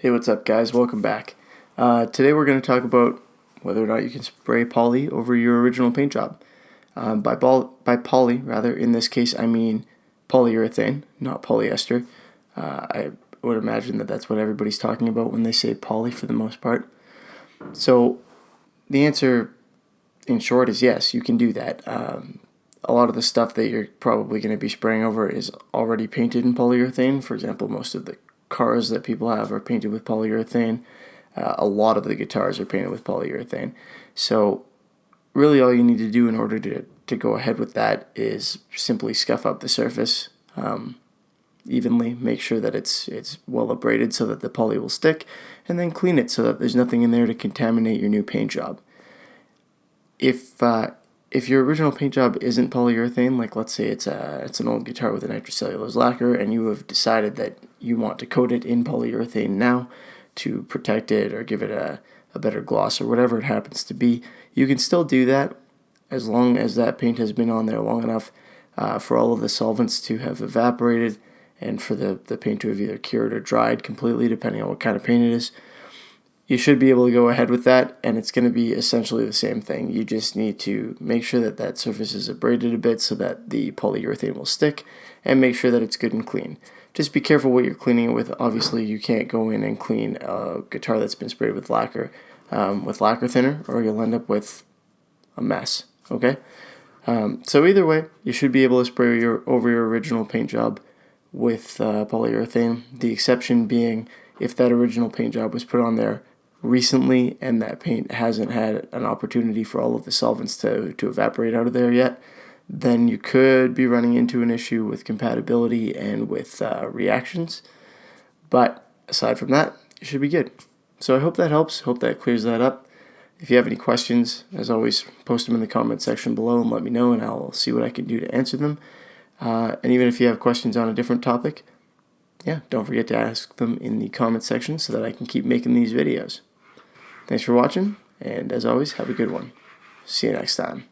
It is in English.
Hey, what's up, guys? Welcome back. Today we're going to talk about whether or not you can spray poly over your original paint job. By poly, rather, in this case, I mean polyurethane, not polyester. I would imagine that that's what everybody's talking about when they say poly for the most part. So the answer, in short, is yes, you can do that. A lot of the stuff that you're probably going to be spraying over is already painted in polyurethane. For example, most of the cars that people have are painted with polyurethane. A lot of the guitars are painted with polyurethane. So really all you need to do in order to go ahead with that is simply scuff up the surface evenly, make sure that it's well abraded so that the poly will stick, and then clean it so that there's nothing in there to contaminate your new paint job. If your original paint job isn't polyurethane, like let's say it's an old guitar with a nitrocellulose lacquer, and you have decided that you want to coat it in polyurethane now to protect it or give it a better gloss or whatever it happens to be, you can still do that as long as that paint has been on there long enough for all of the solvents to have evaporated and for the paint to have either cured or dried completely, depending on what kind of paint it is. You should be able to go ahead with that, and it's going to be essentially the same thing. You just need to make sure that that surface is abraded a bit so that the polyurethane will stick, and make sure that it's good and clean. Just be careful what you're cleaning it with. Obviously, you can't go in and clean a guitar that's been sprayed with lacquer thinner, or you'll end up with a mess, okay? So either way, you should be able to spray over your original paint job with polyurethane. The exception being if that original paint job was put on there recently and that paint hasn't had an opportunity for all of the solvents to evaporate out of there yet, then you could be running into an issue with compatibility and with reactions. But aside from that, you should be good. So I hope that helps. Hope that clears that up. If you have any questions, as always, post them in the comment section below and let me know, and I'll see what I can do to answer them. And even if you have questions on a different topic, don't forget to ask them in the comment section so that I can keep making these videos. Thanks for watching, and as always, have a good one. See you next time.